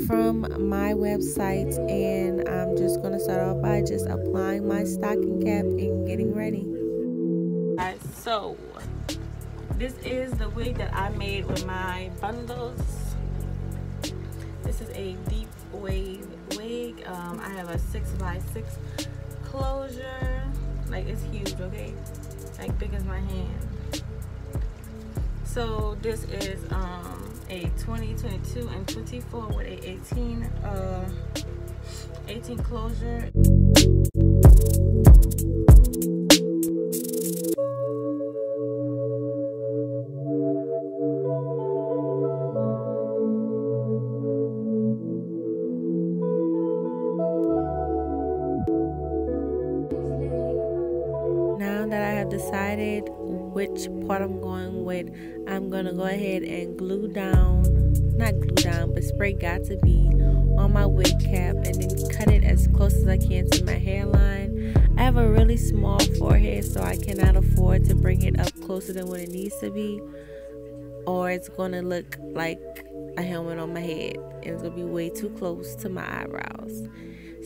from my website, and I'm just going to start off by just applying my stocking cap and getting ready. Alright, so this is the wig that I made with my bundles. This is a deep wave wig. I have a 6x6 closure. Like, it's huge, okay? Like, big as my hand. So this is a 20, 22, and 24 with a 18 closure. Now that I have decided which part I'm going with, I'm gonna go ahead and but spray got to be on my wig cap, and then cut it as close as I can to my hairline. I have a really small forehead, so I cannot afford to bring it up closer than what it needs to be, or it's gonna look like a helmet on my head and it's gonna be way too close to my eyebrows.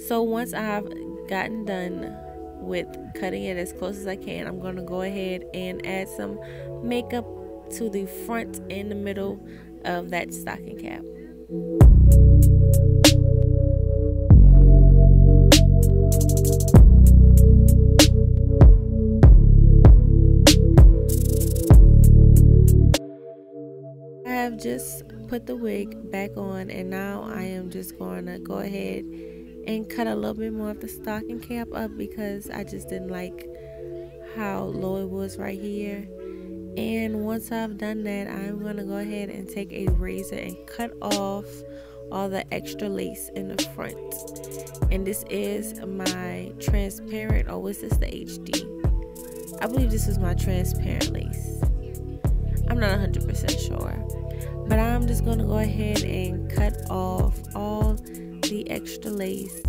So once I've gotten done with cutting it as close as I can, I'm going to go ahead and add some makeup to the front and the middle of that stocking cap. I have just put the wig back on, and now I am just going to go ahead and cut a little bit more of the stocking cap up because I just didn't like how low it was right here. And once I've done that, I'm going to go ahead and take a razor and cut off all the extra lace in the front. And this is my transparent, or was this the HD? I believe this is my transparent lace. I'm not 100% sure, but I'm just going to go ahead and cut off all the extra lace.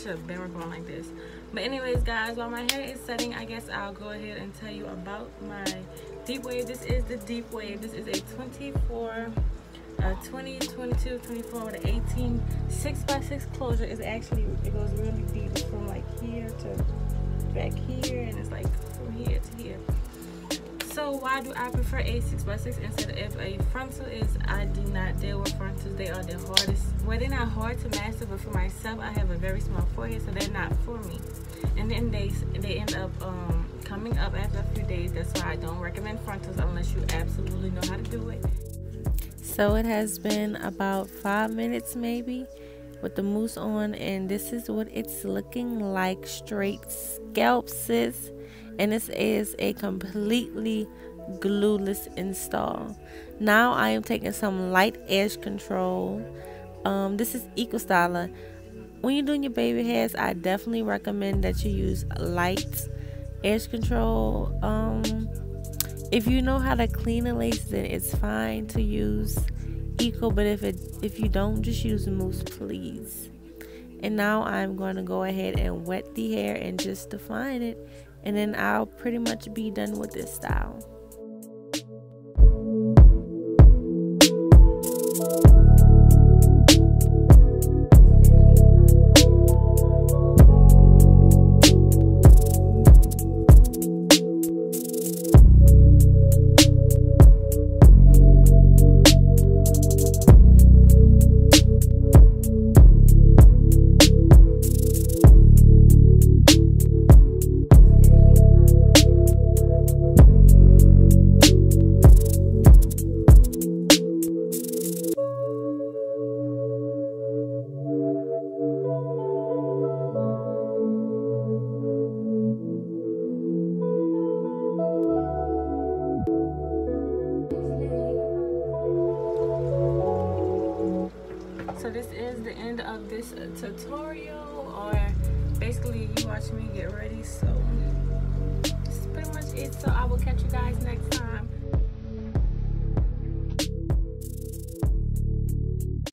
should have been recording like this. But anyways, guys, while my hair is setting, I guess I'll go ahead and tell you about my deep wave. This is the deep wave. This is a 24 a 20, 22, 24 with an 18 6x6 closure. Is actually, it goes really deep. It's from like here to back here, and it's like from here to here. So why do I prefer a 6x6 instead of a frontal? Is I do not deal with frontals. They are the hardest. Well, they're not hard to master, but for myself, I have a very small forehead, so they're not for me. And then they end up coming up after a few days. That's why I don't recommend frontals unless you absolutely know how to do it. So it has been about 5 minutes maybe with the mousse on, and this is what it's looking like. Straight scalp, sis. And this is a completely glueless install. Now I am taking some light edge control. This is Eco Styler. When you're doing your baby hairs, I definitely recommend that you use light edge control. If you know how to clean a lace, then it's fine to use Eco, but if you don't, just use mousse, please. And now I'm going to go ahead and wet the hair and just define it, and then I'll pretty much be done with this style. So this is the end of this tutorial, or basically you watch me get ready. So this is pretty much it. So I will catch you guys next time.